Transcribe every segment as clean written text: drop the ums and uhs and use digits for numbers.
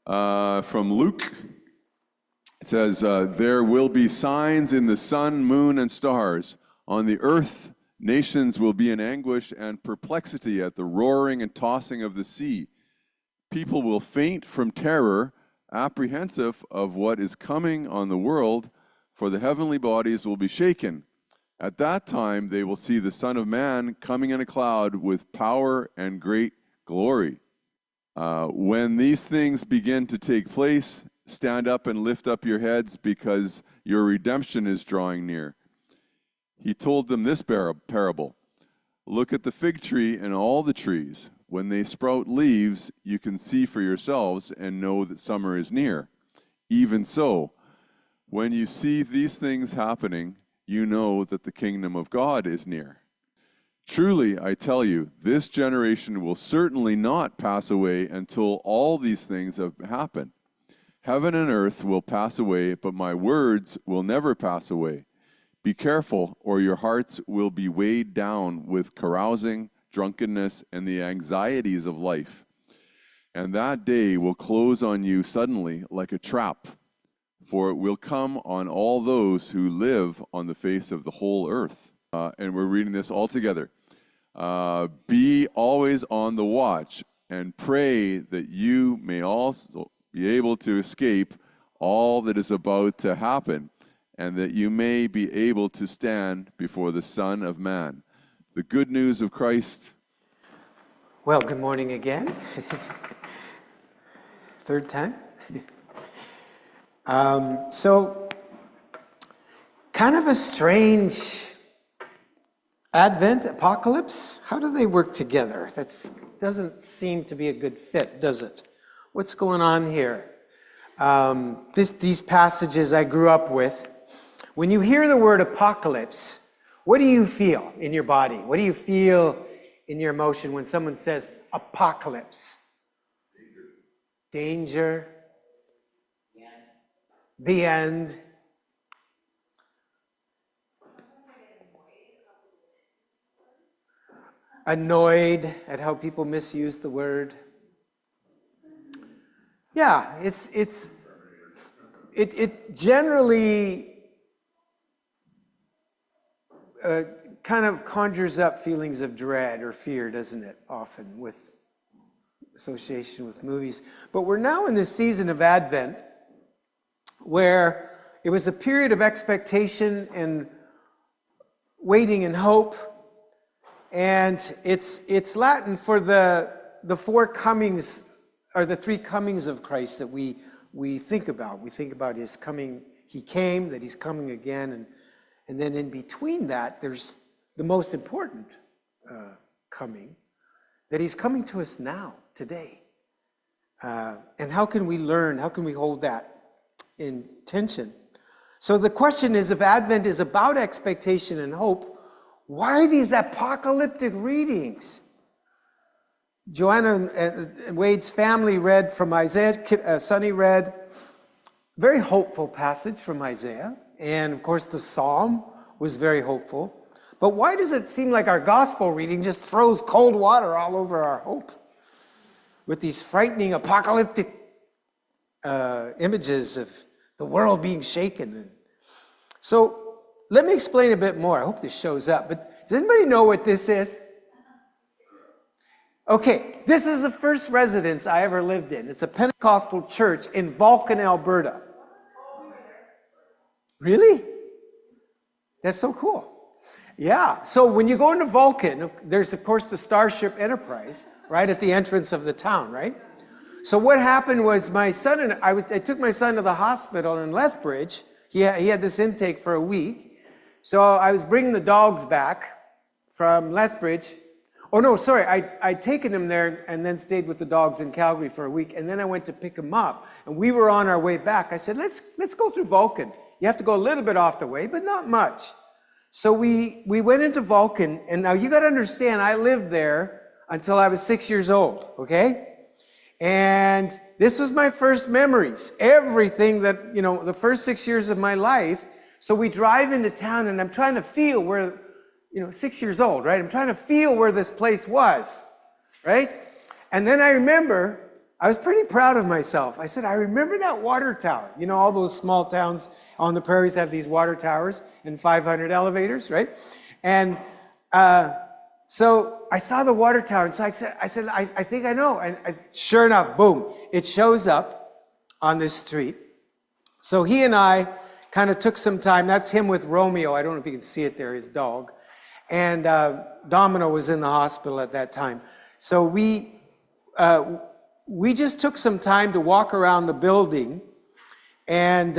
From Luke. It says, there will be signs in the sun, moon, and stars. On the earth, nations will be in anguish and perplexity at the roaring and tossing of the sea. People will faint from terror, apprehensive of what is coming on the world, for the heavenly bodies will be shaken. At that time, they will see the Son of Man coming in a cloud with power and great glory. When these things begin to take place, stand up and lift up your heads, because your redemption is drawing near. He told them this parable. Look at the fig tree and all the trees. When they sprout leaves, you can see for yourselves and know that summer is near. Even so, when you see these things happening, you know that the kingdom of God is near. Truly, I tell you, this generation will certainly not pass away until all these things have happened. Heaven and earth will pass away, but my words will never pass away. Be careful, or your hearts will be weighed down with carousing, drunkenness, and the anxieties of life. And that day will close on you suddenly like a trap, for it will come on all those who live on the face of the whole earth. And we're reading this all together. Be always on the watch, and pray that you may also be able to escape all that is about to happen, and that you may be able to stand before the Son of Man. The good news of Christ. Well, good morning again. Third time. So, kind of a strange Advent, apocalypse. How do they work together? That doesn't seem to be a good fit, does it? What's going on here? These passages I grew up with. When you hear the word apocalypse, what do you feel in your body? What do you feel in your emotion when someone says apocalypse? Danger. The end. Annoyed at how people misuse the word. Yeah, it generally kind of conjures up feelings of dread or fear, doesn't it? Often with association with movies. But we're now in this season of Advent where it was a period of expectation and waiting and hope. And it's Latin for the four comings, or the three comings of Christ that we think about. We think about his coming, he came, that he's coming again, and then in between that, there's the most important coming, that he's coming to us now, today. And how can we learn, how can we hold that in tension? So the question is, if Advent is about expectation and hope, why are these apocalyptic readings? Joanna and Wade's family read from Isaiah. Sonny read very hopeful passage from Isaiah. And of course the Psalm was very hopeful. But why does it seem like our gospel reading just throws cold water all over our hope? With these frightening apocalyptic images of the world being shaken. So let me explain a bit more. I hope this shows up. But does anybody know what this is? Okay, this is the first residence I ever lived in. It's a Pentecostal church in Vulcan, Alberta. Really? That's so cool. Yeah, so when you go into Vulcan, there's of course the Starship Enterprise right at the entrance of the town, right? So what happened was my son and I took my son to the hospital in Lethbridge. He had this intake for a week. So I was bringing the dogs back from Lethbridge. Oh no, sorry, I'd taken him there and then stayed with the dogs in Calgary for a week, and then I went to pick him up, and we were on our way back. I said, let's go through Vulcan. You have to go a little bit off the way, but not much. So we went into Vulcan, and now you got to understand, I lived there until I was 6 years old, okay? And this was my first memories, everything that, the first 6 years of my life. So we drive into town, and I'm trying to feel where, 6 years old, right? I'm trying to feel where this place was, right? And then I remember I was pretty proud of myself. I said, I remember that water tower. You know, all those small towns on the prairies have these water towers and 500 elevators, right? And so I saw the water tower, and so I said, I think I know. And sure enough, boom, it shows up on this street. So he and I kind of took some time. That's him with Romeo. I don't know if you can see it there, his dog. And Domino was in the hospital at that time. So we just took some time to walk around the building, and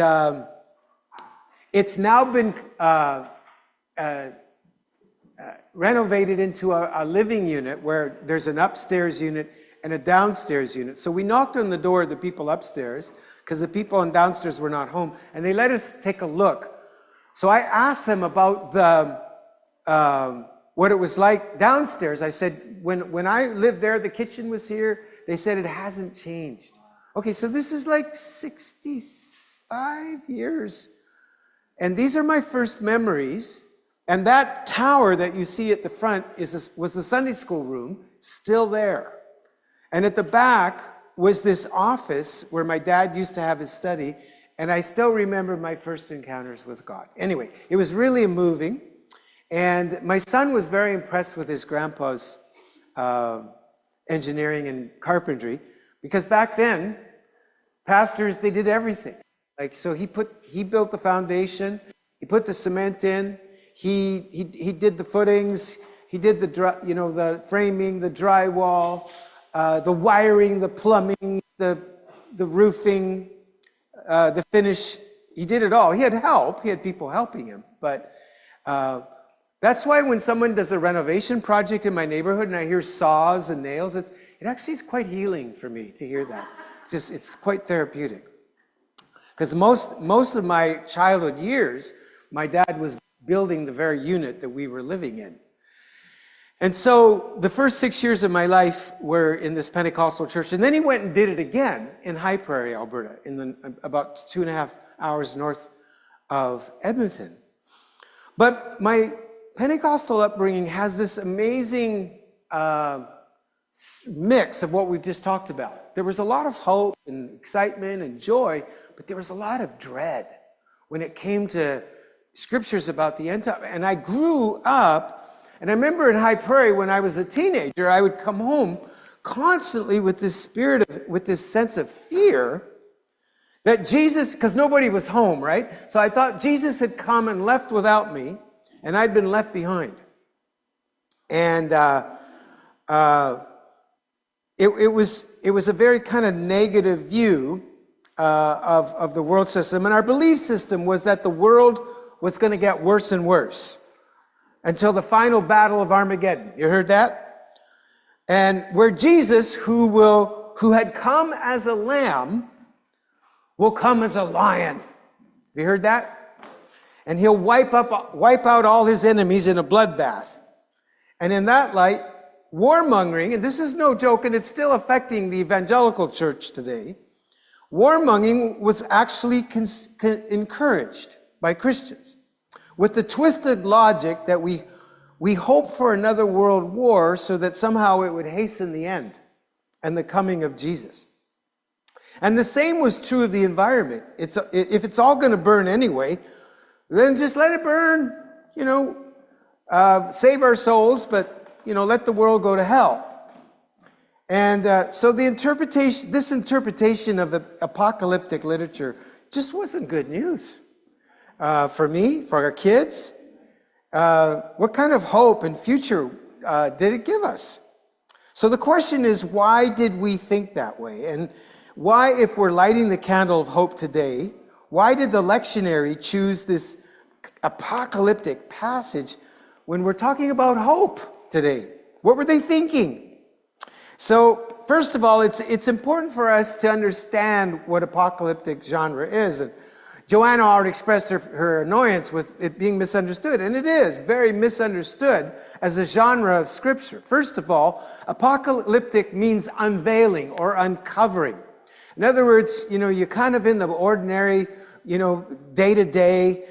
it's now been renovated into a living unit where there's an upstairs unit and a downstairs unit. So we knocked on the door of the people upstairs because the people on downstairs were not home, and they let us take a look. So I asked them about what it was like downstairs. I said, when I lived there, the kitchen was here. They said it hasn't changed. Okay, so this is like 65 years. And these are my first memories. And that tower that you see at the front was the Sunday school room, still there. And at the back was this office where my dad used to have his study. And I still remember my first encounters with God. Anyway, it was really moving. And my son was very impressed with his grandpa's engineering and carpentry, because back then, pastors, they did everything. Like, so he built the foundation, he put the cement in, he did the footings, he did the framing, the drywall, the wiring, the plumbing, the roofing, the finish. He did it all. He had help. He had people helping him, but that's why when someone does a renovation project in my neighborhood and I hear saws and nails, it actually is quite healing for me to hear that. It's quite therapeutic. Because most of my childhood years, my dad was building the very unit that we were living in. And so the first 6 years of my life were in this Pentecostal church. And then he went and did it again in High Prairie, Alberta, about 2.5 hours north of Edmonton. But my Pentecostal upbringing has this amazing mix of what we've just talked about. There was a lot of hope and excitement and joy, but there was a lot of dread when it came to scriptures about the end time. And I grew up, and I remember in High Prairie when I was a teenager, I would come home constantly with this with this sense of fear that Jesus, because nobody was home, right? So I thought Jesus had come and left without me, and I'd been left behind. And it was a very kind of negative view of the world system. And our belief system was that the world was going to get worse and worse until the final battle of Armageddon. You heard that? And where Jesus, who had come as a lamb, will come as a lion. Have you heard that? And he'll wipe out all his enemies in a bloodbath. And in that light, warmongering, and this is no joke, and it's still affecting the evangelical church today, warmongering was actually encouraged by Christians with the twisted logic that we hope for another world war so that somehow it would hasten the end and the coming of Jesus. And the same was true of the environment. If it's all going to burn anyway, then just let it burn, save our souls, but, let the world go to hell. And so this interpretation of the apocalyptic literature just wasn't good news for me, for our kids. What kind of hope and future did it give us? So the question is, why did we think that way? And why, if we're lighting the candle of hope today, why did the lectionary choose this apocalyptic passage when we're talking about hope today? What were they thinking? So, first of all, it's important for us to understand what apocalyptic genre is. And Joanna already expressed her annoyance with it being misunderstood, and it is very misunderstood as a genre of scripture. First of all, apocalyptic means unveiling or uncovering. In other words, you're kind of in the ordinary, day-to-day,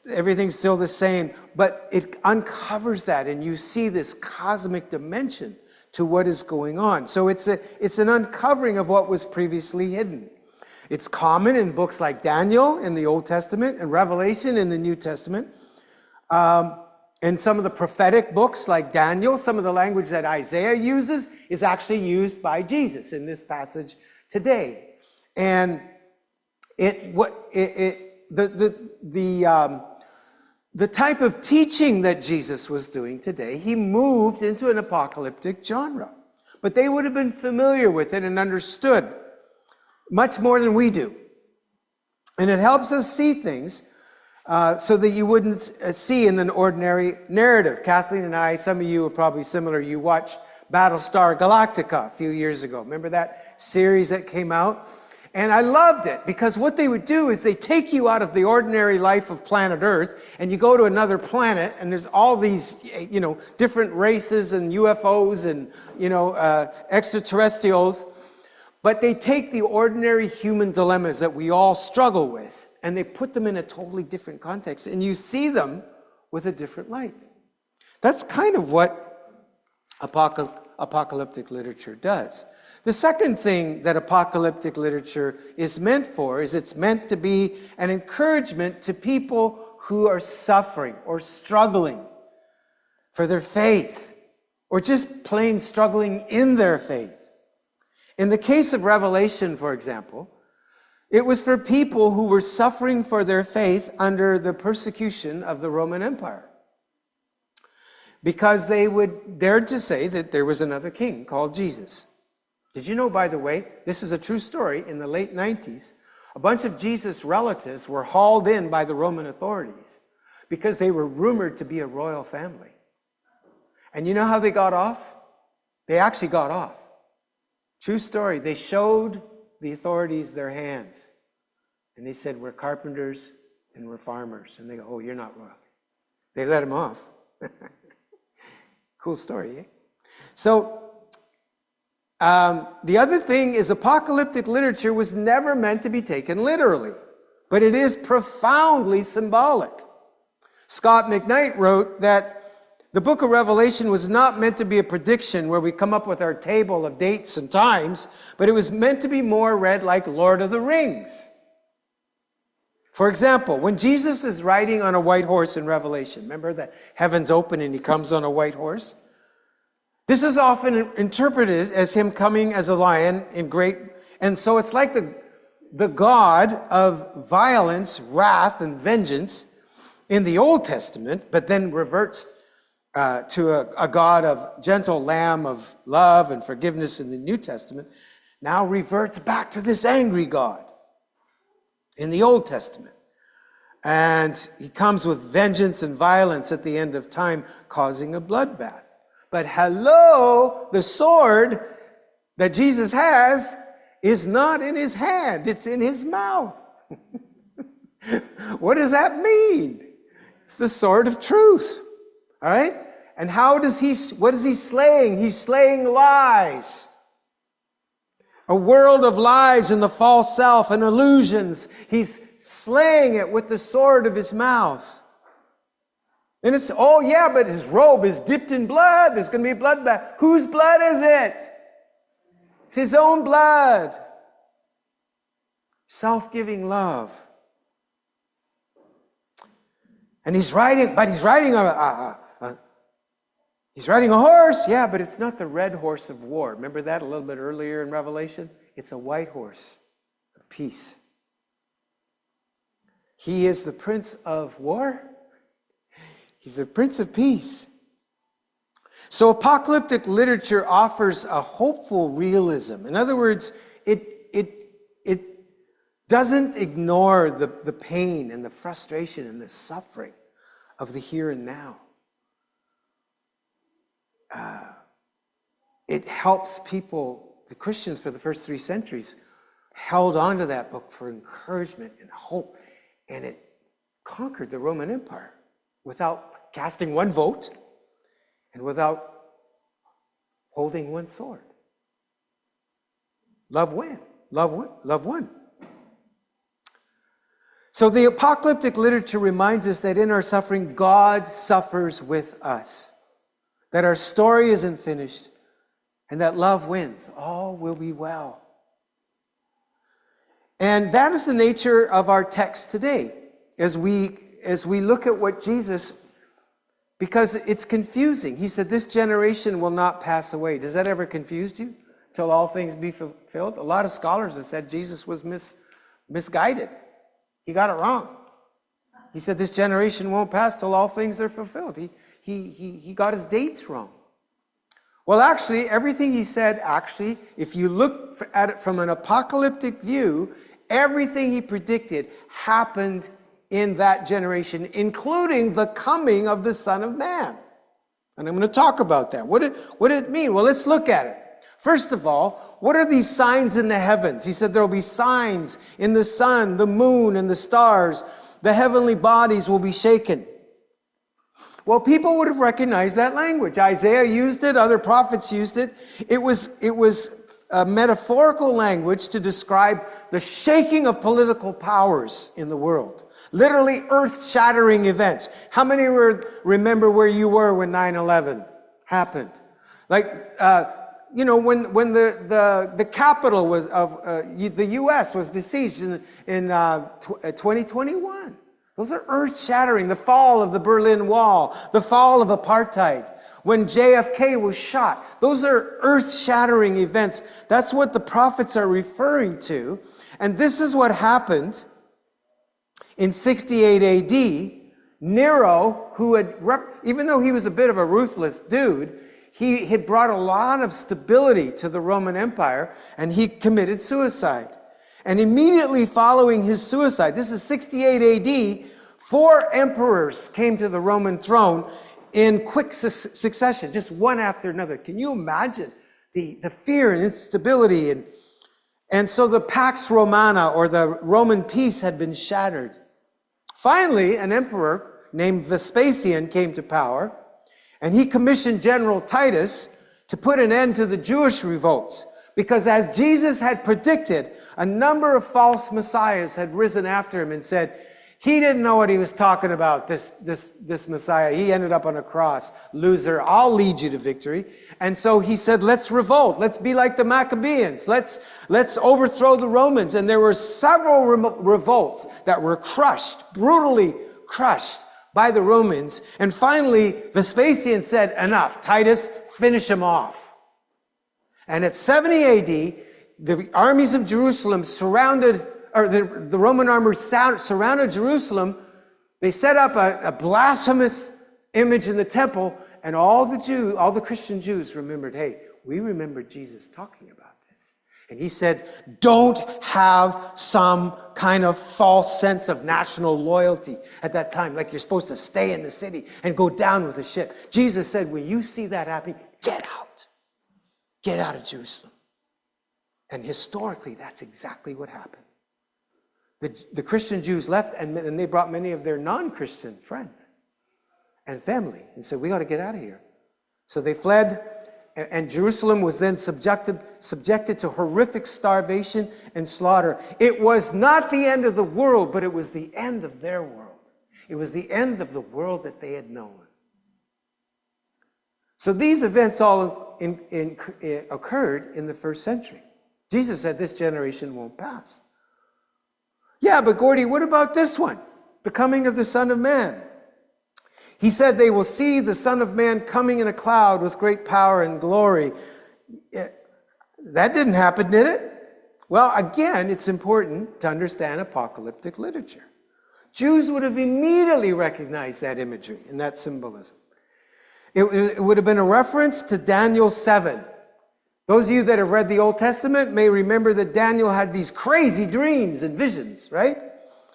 everything's still the same, but it uncovers that, and you see this cosmic dimension to what is going on. So it's an uncovering of what was previously hidden. It's common in books like Daniel in the Old Testament and Revelation in the New Testament. In some of the prophetic books like Daniel, some of the language that Isaiah uses is actually used by Jesus in this passage today. And the type of teaching that Jesus was doing today, he moved into an apocalyptic genre. But they would have been familiar with it and understood much more than we do. And it helps us see things so that you wouldn't see in an ordinary narrative. Kathleen and I, some of you are probably similar, you watched Battlestar Galactica a few years ago. Remember that series that came out? And I loved it because what they would do is they take you out of the ordinary life of planet Earth and you go to another planet and there's all these, different races and UFOs and, extraterrestrials. But they take the ordinary human dilemmas that we all struggle with and they put them in a totally different context and you see them with a different light. That's kind of what apocalyptic literature does. The second thing that apocalyptic literature is meant for is it's meant to be an encouragement to people who are suffering or struggling for their faith or just plain struggling in their faith. In the case of Revelation, for example, it was for people who were suffering for their faith under the persecution of the Roman Empire. Because they would dare to say that there was another king called Jesus. Did you know, by the way, this is a true story, in the late 90s, a bunch of Jesus' relatives were hauled in by the Roman authorities because they were rumored to be a royal family. And you know how they got off? They actually got off. True story. They showed the authorities their hands. And they said, we're carpenters and we're farmers. And they go, oh, you're not royal. They let them off. Cool story, eh? So, the other thing is apocalyptic literature was never meant to be taken literally, but it is profoundly symbolic. Scott McKnight wrote that the book of Revelation was not meant to be a prediction where we come up with our table of dates and times, but it was meant to be more read like Lord of the Rings. For example, when Jesus is riding on a white horse in Revelation, remember that heaven's open and he comes on a white horse? This is often interpreted as him coming as a lion in great, and so it's like the God of violence, wrath, and vengeance in the Old Testament, but then reverts to a God of gentle lamb of love and forgiveness in the New Testament, now reverts back to this angry God in the Old Testament. And he comes with vengeance and violence at the end of time, causing a bloodbath. But hello, the sword that Jesus has is not in his hand, it's in his mouth. What does that mean? It's the sword of truth. All right? And what is he slaying? He's slaying lies. A world of lies and the false self and illusions. He's slaying it with the sword of his mouth. And it's, oh yeah, but his robe is dipped in blood. There's going to be bloodbath. Whose blood is it? It's his own blood. Self-giving love. And he's riding a horse. Yeah, but it's not the red horse of war. Remember that a little bit earlier in Revelation? It's a white horse of peace. He is the Prince of War. He's the Prince of Peace. So apocalyptic literature offers a hopeful realism. In other words, it doesn't ignore the pain and the frustration and the suffering of the here and now. It helps people, the Christians for the first 3 centuries, held on to that book for encouragement and hope. And it conquered the Roman Empire without casting one vote and without holding one sword. Love won. Love won. So the apocalyptic literature reminds us that in our suffering, God suffers with us. That our story isn't finished, and that love wins. All will be well. And that is the nature of our text today. As we look at what Jesus, because it's confusing. He said, this generation will not pass away. Does that ever confuse you? Till all things be fulfilled? A lot of scholars have said Jesus was misguided. He got it wrong. He said, this generation won't pass till all things are fulfilled. He got his dates wrong. Well, actually, everything he said, if you look at it from an apocalyptic view, everything he predicted happened in that generation, including the coming of the Son of Man. And I'm going to talk about that. What did it mean? Well, let's look at it. First of all, what are these signs in the heavens? He said there will be signs in the sun, the moon, and the stars. The heavenly bodies will be shaken. Well, people would have recognized that language. Isaiah used it. Other prophets used it. It was a metaphorical language to describe the shaking of political powers in the world. Literally earth-shattering events. How many remember where you were when 9/11 happened? Like, when the capital was of the U.S. was besieged in 2021. Those are earth-shattering. The fall of the Berlin Wall, the fall of apartheid, when JFK was shot. Those are earth-shattering events. That's what the prophets are referring to. And this is what happened in 68 AD. Nero, who had, even though he was a bit of a ruthless dude, he had brought a lot of stability to the Roman Empire, and he committed suicide. And immediately following his suicide, this is 68 AD, 4 emperors came to the Roman throne in quick succession, just one after another. Can you imagine the fear and instability? And so the Pax Romana, or the Roman peace, had been shattered. Finally, an emperor named Vespasian came to power, and he commissioned General Titus to put an end to the Jewish revolts. Because as Jesus had predicted, a number of false messiahs had risen after him and said, he didn't know what he was talking about, this Messiah. He ended up on a cross. Loser, I'll lead you to victory. And so he said, let's revolt. Let's be like the Maccabees. Let's overthrow the Romans. And there were several revolts that were crushed, brutally crushed by the Romans. And finally, Vespasian said, enough. Titus, finish him off. And at 70 AD, the armies of Jerusalem the Roman army surrounded Jerusalem. They set up a blasphemous image in the temple, and all the Christian Jews remembered, hey, we remember Jesus talking about this. And he said, don't have some kind of false sense of national loyalty at that time, like you're supposed to stay in the city and go down with the ship. Jesus said, when you see that happening, get out. Get out of Jerusalem. And historically, that's exactly what happened. The Christian Jews left, and they brought many of their non-Christian friends and family and said, we got to get out of here. So they fled, and Jerusalem was then subjected to horrific starvation and slaughter. It was not the end of the world, but it was the end of their world. It was the end of the world that they had known. So these events all occurred in the first century. Jesus said this generation won't pass. Yeah, but Gordie, what about this one? The coming of the Son of Man. He said they will see the Son of Man coming in a cloud with great power and glory. That didn't happen, did it? Well, again, it's important to understand apocalyptic literature. Jews would have immediately recognized that imagery and that symbolism. It would have been a reference to Daniel 7. Those of you that have read the Old Testament may remember that Daniel had these crazy dreams and visions, right?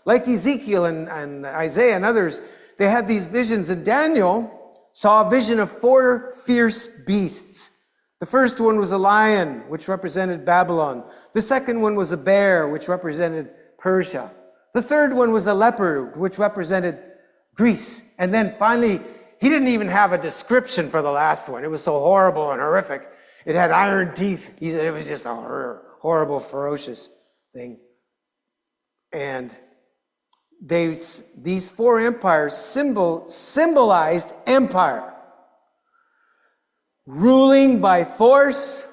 Like Ezekiel and Isaiah and others, they had these visions. And Daniel saw a vision of 4 fierce beasts. The first one was a lion, which represented Babylon. The second one was a bear, which represented Persia. The third one was a leopard, which represented Greece. And then finally, he didn't even have a description for the last one. It was so horrible and horrific. It had iron teeth. He said it was just a horrible, ferocious thing. And these 4 empires symbolized empire. ruling by force,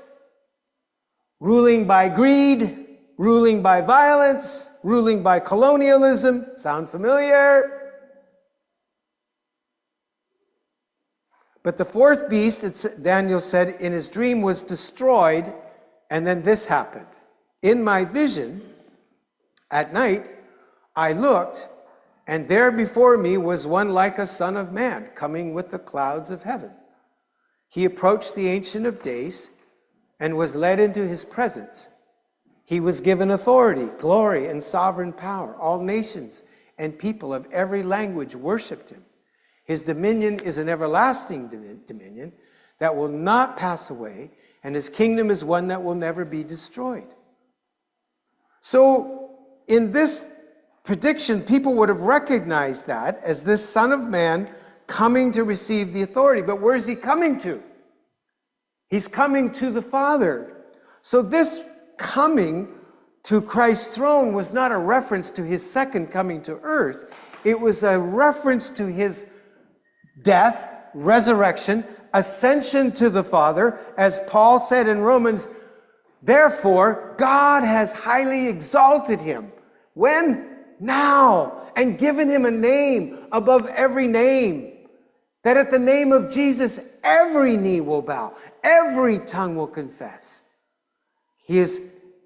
ruling by greed, ruling by violence, ruling by colonialism. Sound familiar? But the fourth beast, Daniel said, in his dream was destroyed, and then this happened. In my vision, at night, I looked, and there before me was one like a son of man, coming with the clouds of heaven. He approached the Ancient of Days and was led into his presence. He was given authority, glory, and sovereign power. All nations and people of every language worshipped him. His dominion is an everlasting dominion that will not pass away, and his kingdom is one that will never be destroyed. So, in this prediction, people would have recognized that as this Son of Man coming to receive the authority. But where is he coming to? He's coming to the Father. So this coming to Christ's throne was not a reference to his second coming to earth. It was a reference to his death, resurrection, ascension to the Father. As Paul said in Romans, therefore, God has highly exalted him. When? Now. And given him a name above every name. That at the name of Jesus, every knee will bow. Every tongue will confess. He has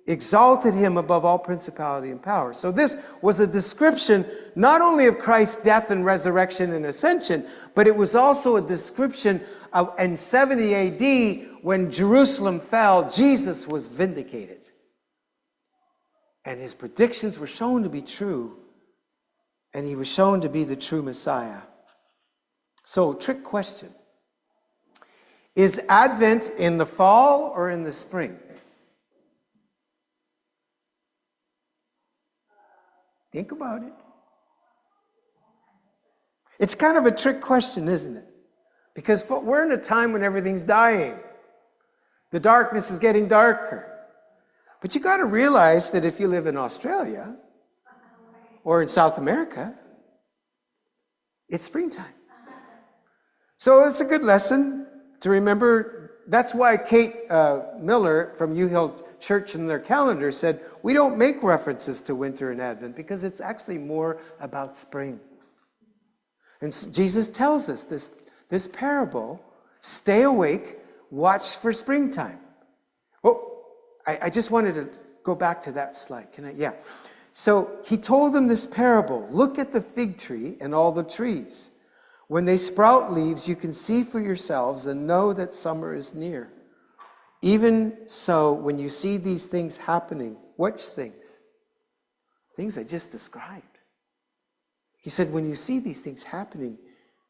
exalted him above all principality and power. So this was a description not only of Christ's death and resurrection and ascension, but it was also a description of in 70 AD when Jerusalem fell, Jesus was vindicated. And his predictions were shown to be true, and he was shown to be the true Messiah. So, trick question. Is Advent in the fall or in the spring? Think about it. It's kind of a trick question, isn't it? Because we're in a time when everything's dying. The darkness is getting darker. But you got to realize that if you live in Australia or in South America, it's springtime. So it's a good lesson to remember. That's why Kate Miller from U Hill Church in their calendar said, we don't make references to winter and Advent because it's actually more about spring. And Jesus tells us this parable, stay awake, watch for springtime. Oh, I just wanted to go back to that slide. Can I? Yeah. So he told them this parable. Look at the fig tree and all the trees. When they sprout leaves, you can see for yourselves and know that summer is near. Even so, when you see these things happening, which things? Things I just described. He said, when you see these things happening,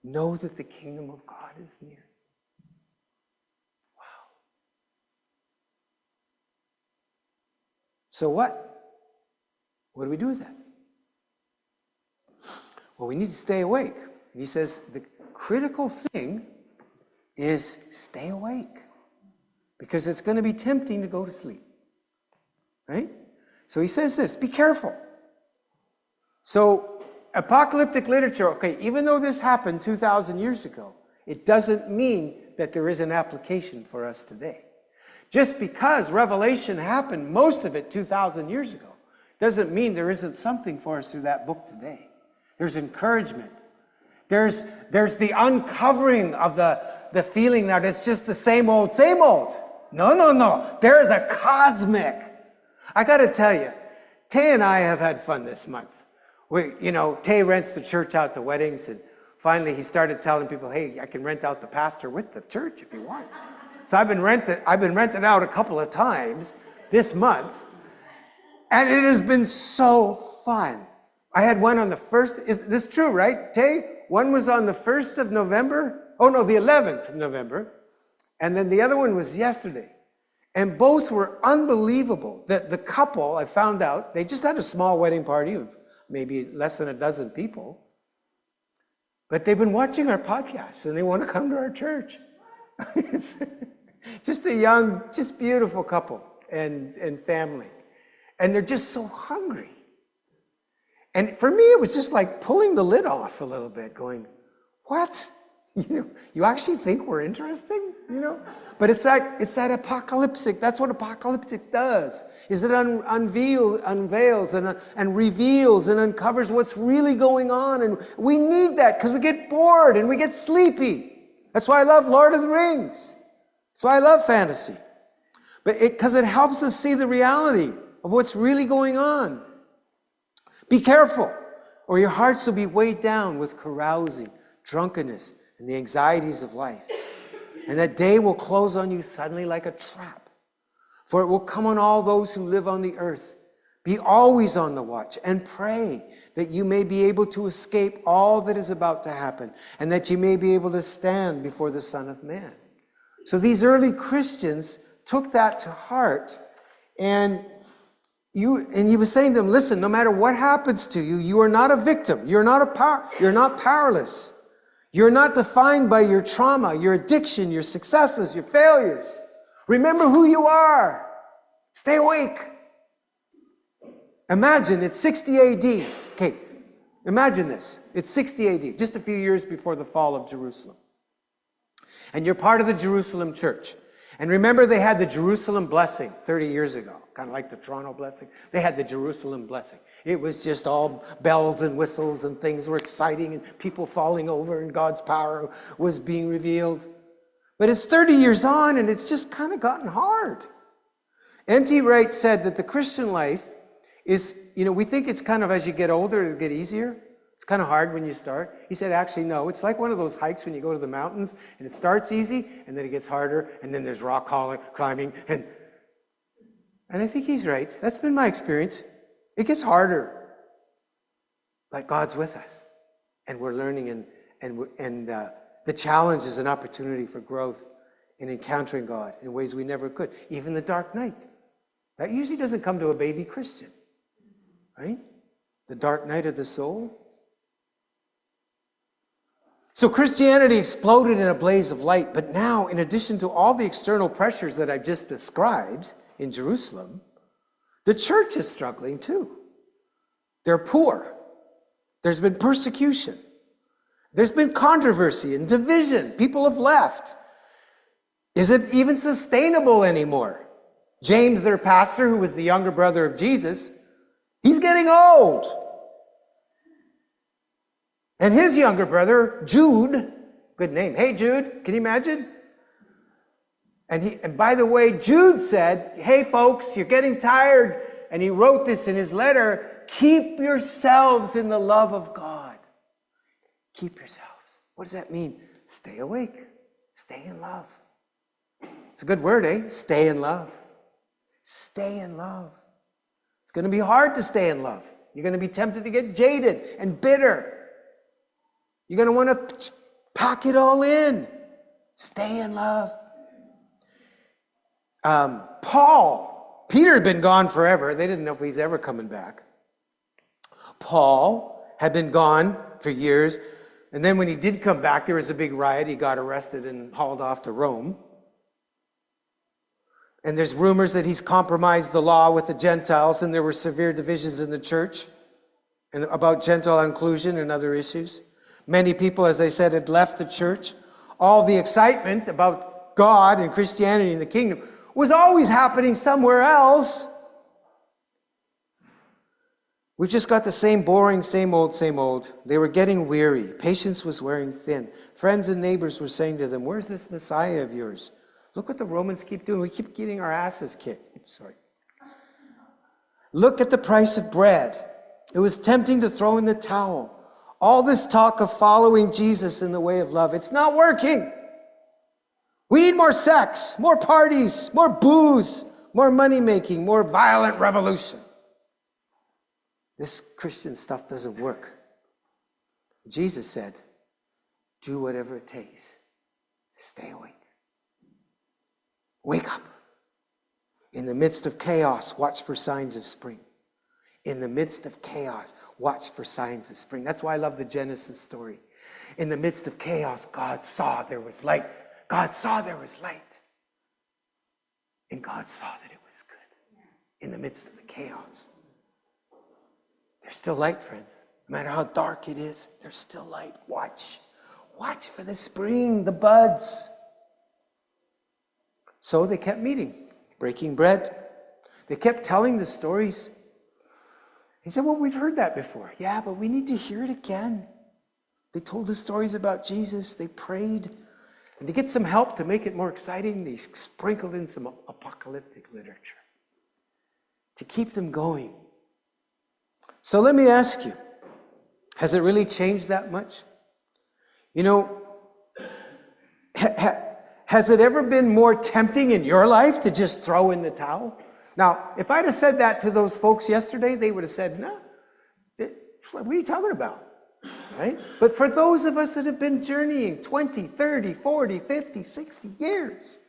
know that the kingdom of God is near. Wow. So what? What do we do with that? Well, we need to stay awake. He says the critical thing is stay awake, because it's going to be tempting to go to sleep, right? So he says this, be careful. So apocalyptic literature, okay, even though this happened 2,000 years ago, it doesn't mean that there is an application for us today. Just because Revelation happened, most of it 2,000 years ago, doesn't mean there isn't something for us through that book today. There's encouragement. There's the uncovering of the feeling that it's just the same old, same old. No. There is a cosmic. I got to tell you, Tay and I have had fun this month. Tay rents the church out to weddings, and finally he started telling people, hey, I can rent out the pastor with the church if you want. So I've been rented out a couple of times this month, and it has been so fun. I had one on the 1st. Is this true, right, Tay? One was on the 1st of November. Oh, no, the 11th of November. And then the other one was yesterday. And both were unbelievable. The couple, I found out, they just had a small wedding party of maybe less than a dozen people. But they've been watching our podcast, and they want to come to our church. It's just a young, just beautiful couple and family. And they're just so hungry. And for me, it was just like pulling the lid off a little bit, going, what? You actually think we're interesting, But it's that apocalyptic. That's what apocalyptic does. Is it unveils and reveals and uncovers what's really going on, and we need that because we get bored and we get sleepy. That's why I love Lord of the Rings. That's why I love fantasy. But because it helps us see the reality of what's really going on. Be careful, or your hearts will be weighed down with carousing, drunkenness, and the anxieties of life. And that day will close on you suddenly like a trap. For it will come on all those who live on the earth. Be always on the watch and pray that you may be able to escape all that is about to happen, and that you may be able to stand before the Son of Man. So these early Christians took that to heart, and he was saying to them, listen, no matter what happens to you, you are not a victim. You're not powerless. You're not defined by your trauma, your addiction, your successes, your failures. Remember who you are. Stay awake. Imagine it's 60 AD. Okay, imagine this. It's 60 AD, just a few years before the fall of Jerusalem. And you're part of the Jerusalem church. And remember, they had the Jerusalem blessing 30 years ago, kind of like the Toronto blessing. They had the Jerusalem blessing. It was just all bells and whistles, and things were exciting, and people falling over, and God's power was being revealed. But it's 30 years on, and it's just kind of gotten hard. N.T. Wright said that the Christian life is, we think it's kind of as you get older, it'll get easier. It's kind of hard when you start. He said, actually, no. It's like one of those hikes when you go to the mountains, and it starts easy, and then it gets harder, and then there's rock climbing. And I think he's right. That's been my experience. It gets harder. But God's with us, and we're learning, and the challenge is an opportunity for growth in encountering God in ways we never could. Even the dark night. That usually doesn't come to a baby Christian, right? The dark night of the soul. So Christianity exploded in a blaze of light, but now, in addition to all the external pressures that I've just described in Jerusalem, the church is struggling too. They're poor. There's been persecution. There's been controversy and division. People have left. Is it even sustainable anymore? James, their pastor, who was the younger brother of Jesus, he's getting old. And his younger brother, Jude, good name. Hey, Jude, can you imagine? And by the way, Jude said, hey, folks, you're getting tired. And he wrote this in his letter, keep yourselves in the love of God. Keep yourselves. What does that mean? Stay awake. Stay in love. It's a good word, eh? Stay in love. Stay in love. It's going to be hard to stay in love. You're going to be tempted to get jaded and bitter. You're going to want to pack it all in. Stay in love. Peter had been gone forever. They didn't know if he's ever coming back. Paul had been gone for years. And then when he did come back, there was a big riot. He got arrested and hauled off to Rome. And there's rumors that he's compromised the law with the Gentiles, and there were severe divisions in the church and about Gentile inclusion and other issues. Many people, as I said, had left the church. All the excitement about God and Christianity and the kingdom was always happening somewhere else. We've just got the same boring, same old, same old. They were getting weary. Patience was wearing thin. Friends and neighbors were saying to them, where's this Messiah of yours? Look what the Romans keep doing. We keep getting our asses kicked. Sorry. Look at the price of bread. It was tempting to throw in the towel. All this talk of following Jesus in the way of love, it's not working. We need more sex, more parties, more booze, more money-making, more violent revolution. This Christian stuff doesn't work. Jesus said, do whatever it takes. Stay awake. Wake up. In the midst of chaos, watch for signs of spring. In the midst of chaos, watch for signs of spring. That's why I love the Genesis story. In the midst of chaos, God saw there was light. God saw there was light. And God saw that it was good. In the midst of the chaos. There's still light, friends. No matter how dark it is, there's still light. Watch. Watch for the spring, the buds. So they kept meeting, breaking bread. They kept telling the stories. He said, well, we've heard that before. Yeah, but we need to hear it again. They told the stories about Jesus. They prayed. And to get some help to make it more exciting, they sprinkled in some apocalyptic literature to keep them going. So let me ask you, has it really changed that much? You know, has it ever been more tempting in your life to just throw in the towel? Now, if I'd have said that to those folks yesterday, they would have said, no, what are you talking about? Right? But for those of us that have been journeying 20, 30, 40, 50, 60 years,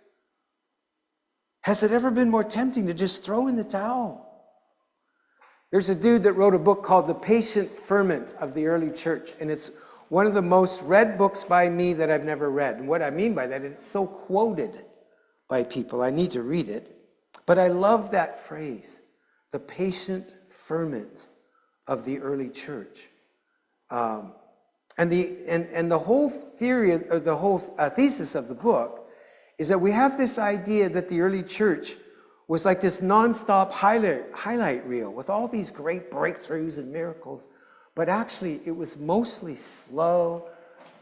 has it ever been more tempting to just throw in the towel? There's a dude that wrote a book called The Patient Ferment of the Early Church, and it's one of the most read books by me that I've never read. And what I mean by that, it's so quoted by people. I need to read it. But I love that phrase, the patient ferment of the early church. And the whole theory, or the whole thesis of the book is that we have this idea that the early church was like this nonstop highlight reel with all these great breakthroughs and miracles. But actually, it was mostly slow,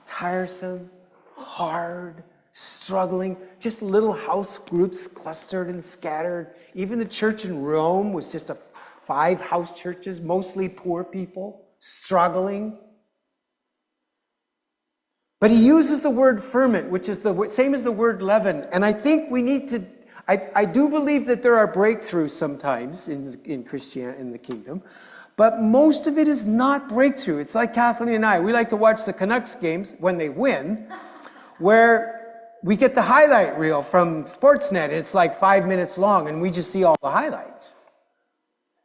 tiresome, hard, struggling, just little house groups clustered and scattered. Even the church in Rome was just 5 house churches, mostly poor people, struggling. But he uses the word ferment, which is the same as the word leaven. And I think we need to, I do believe that there are breakthroughs sometimes in Christianity, in the kingdom. But most of it is not breakthrough. It's like Kathleen and I. We like to watch the Canucks games when they win, where we get the highlight reel from Sportsnet. It's like 5 minutes long, and we just see all the highlights.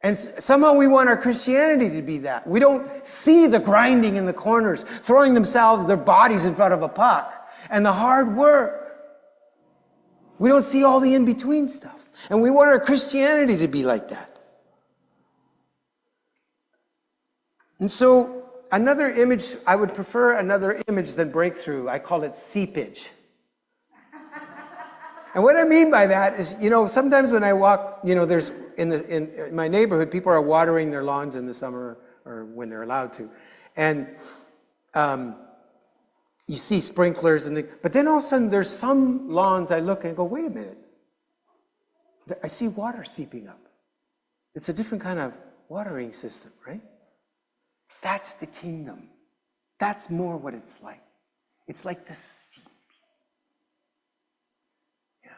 And somehow we want our Christianity to be that. We don't see the grinding in the corners, throwing their bodies in front of a puck, and the hard work. We don't see all the in-between stuff. And we want our Christianity to be like that. And so another image, I would prefer another image than breakthrough. I call it seepage. And what I mean by that is, sometimes when I walk, there's in my neighborhood, people are watering their lawns in the summer or when they're allowed to. And you see sprinklers, but then all of a sudden there's some lawns I look and go, wait a minute. I see water seeping up. It's a different kind of watering system, right? That's the kingdom. That's more what it's like. It's like the sea. Yeah.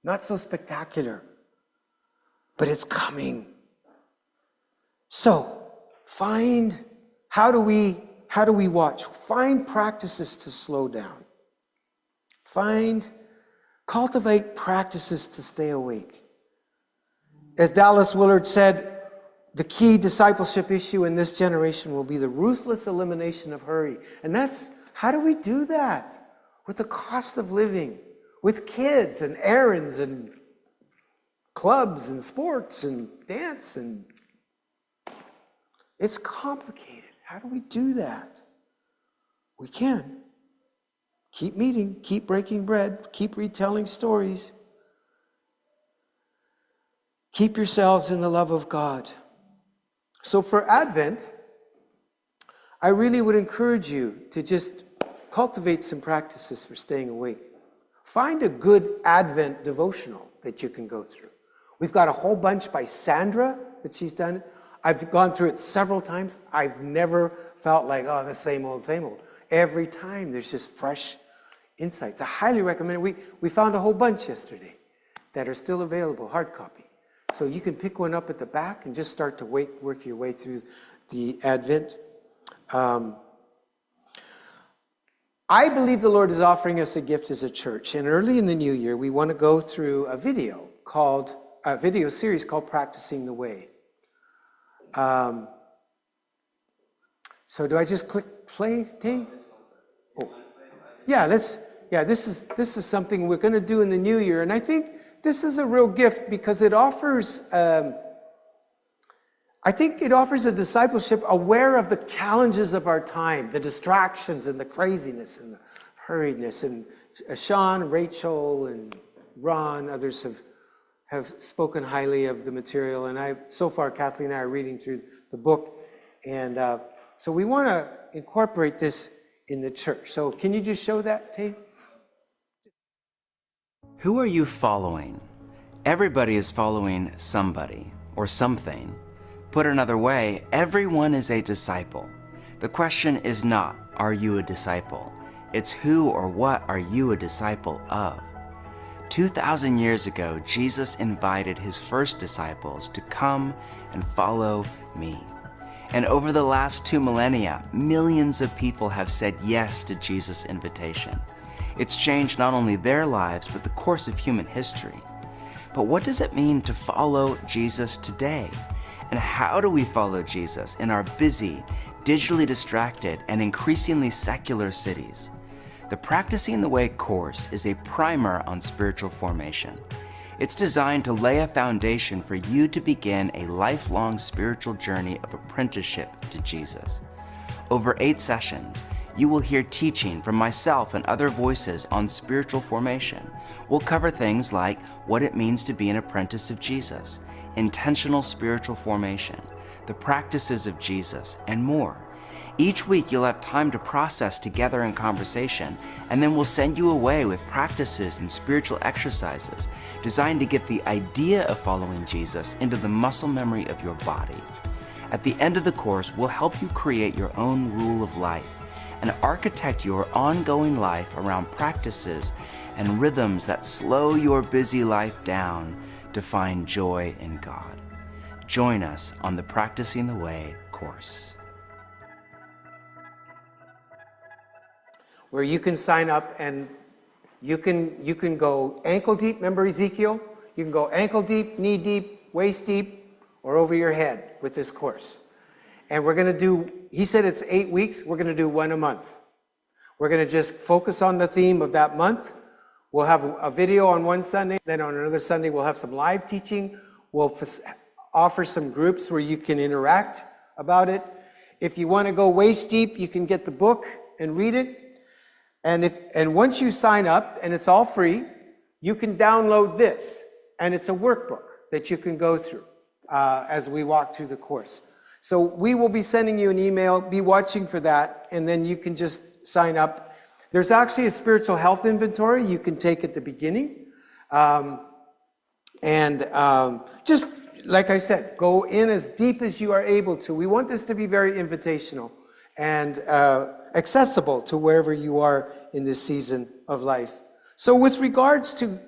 Not so spectacular, but it's coming. So, how do we watch? Find practices to slow down. Cultivate practices to stay awake. As Dallas Willard said, the key discipleship issue in this generation will be the ruthless elimination of hurry. And how do we do that? With the cost of living, with kids and errands and clubs and sports and dance, and it's complicated. How do we do that? We can. Keep meeting, keep breaking bread, keep retelling stories. Keep yourselves in the love of God. So for Advent, I really would encourage you to just cultivate some practices for staying awake. Find a good Advent devotional that you can go through. We've got a whole bunch by Sandra that she's done. I've gone through it several times. I've never felt like, the same old, same old. Every time there's just fresh insights. I highly recommend it. We found a whole bunch yesterday that are still available, hard copy. So you can pick one up at the back and just start to work your way through the Advent. I believe the Lord is offering us a gift as a church. And early in the new year, we want to go through a video series called Practicing the Way. So do I just click play, Dave? Oh, yeah. This is something we're going to do in the new year, and I think this is a real gift because it offers. I I think it offers a discipleship aware of the challenges of our time, the distractions and the craziness and the hurriedness. And Sean, Rachel, and Ron, others have spoken highly of the material. And so far, Kathleen and I are reading through the book. And so we want to incorporate this in the church. So can you just show that tape? Who are you following? Everybody is following somebody or something. Put another way, everyone is a disciple. The question is not, are you a disciple? It's who or what are you a disciple of? 2,000 years ago, Jesus invited his first disciples to come and follow me. And over the last 2 millennia, millions of people have said yes to Jesus' invitation. It's changed not only their lives, but the course of human history. But what does it mean to follow Jesus today? And how do we follow Jesus in our busy, digitally distracted, and increasingly secular cities? The Practicing the Way course is a primer on spiritual formation. It's designed to lay a foundation for you to begin a lifelong spiritual journey of apprenticeship to Jesus. Over 8 sessions, you will hear teaching from myself and other voices on spiritual formation. We'll cover things like what it means to be an apprentice of Jesus, intentional spiritual formation, the practices of Jesus, and more. Each week you'll have time to process together in conversation, and then we'll send you away with practices and spiritual exercises designed to get the idea of following Jesus into the muscle memory of your body. At the end of the course, we'll help you create your own rule of life and architect your ongoing life around practices and rhythms that slow your busy life down to find joy in God. Join us on the Practicing the Way course, Where you can sign up and you can go ankle deep. Remember Ezekiel? You can go ankle deep, knee deep, waist deep, or over your head with this course. And we're going to do, he said it's 8 weeks. We're going to do 1 a month. We're going to just focus on the theme of that month. We'll have a video on one Sunday. Then on another Sunday, we'll have some live teaching. We'll offer some groups where you can interact about it. If you want to go waist deep, you can get the book and read it. And once you sign up, and it's all free, you can download this. And it's a workbook that you can go through as we walk through the course. So we will be sending you an email, be watching for that, and then you can just sign up. There's actually a spiritual health inventory you can take at the beginning. Just like I said, go in as deep as you are able to. We want this to be very invitational and accessible to wherever you are in this season of life. So with regards to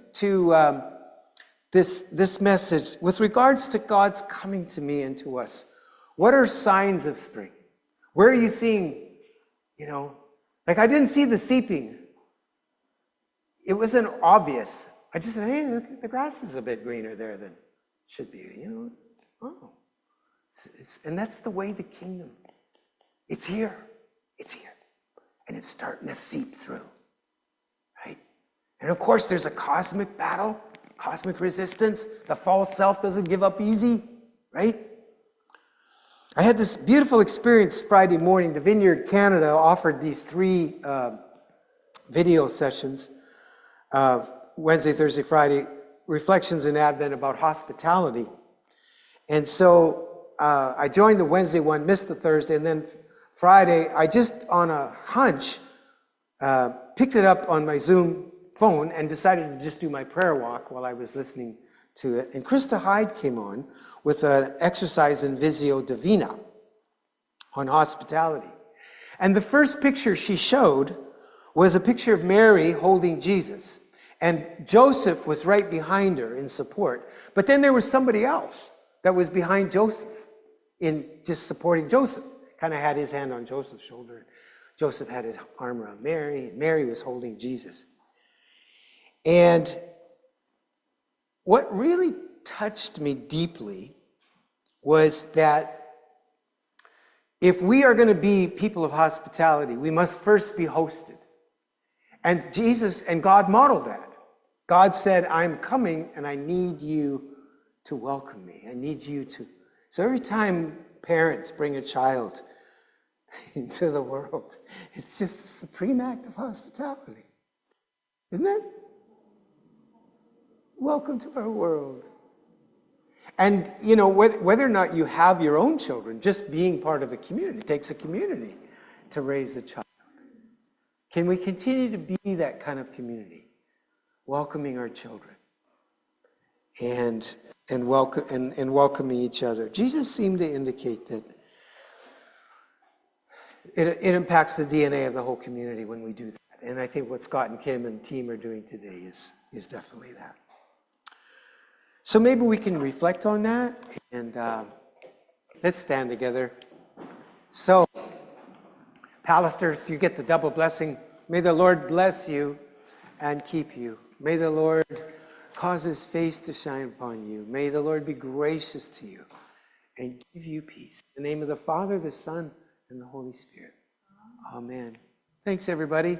this message, with regards to God's coming to me and to us, what are signs of spring? Where are you seeing, like I didn't see the seeping. It wasn't obvious. I just said, hey, look, the grass is a bit greener there than it should be, Oh. And that's the way the kingdom, it's here. It's here. And it's starting to seep through, right? And of course, there's a cosmic battle, cosmic resistance. The false self doesn't give up easy, right? I had this beautiful experience Friday morning. The Vineyard Canada offered these 3 video sessions, Wednesday, Thursday, Friday, Reflections in Advent about hospitality. And so I joined the Wednesday one, missed the Thursday, and then Friday, I just on a hunch picked it up on my Zoom phone and decided to just do my prayer walk while I was listening to it. And Krista Hyde came on with an exercise in Visio Divina on hospitality. And the first picture she showed was a picture of Mary holding Jesus. And Joseph was right behind her in support. But then there was somebody else that was behind Joseph in just supporting Joseph. Kind of had his hand on Joseph's shoulder. Joseph had his arm around Mary, and Mary was holding Jesus. And what really touched me deeply was that if we are going to be people of hospitality, we must first be hosted. And Jesus and God modeled that. God said, I'm coming and I need you to welcome me. I need you So every time parents bring a child into the world, it's just the supreme act of hospitality. Isn't it? Welcome to our world. And, you know, whether or not you have your own children, just being part of a community, it takes a community to raise a child. Can we continue to be that kind of community, welcoming our children and welcoming each other? Jesus seemed to indicate that it impacts the DNA of the whole community when we do that. And I think what Scott and Kim and team are doing today is definitely that. So maybe we can reflect on that, and let's stand together. So, Palisters, you get the double blessing. May the Lord bless you and keep you. May the Lord cause his face to shine upon you. May the Lord be gracious to you and give you peace. In the name of the Father, the Son, and the Holy Spirit. Amen. Thanks, everybody.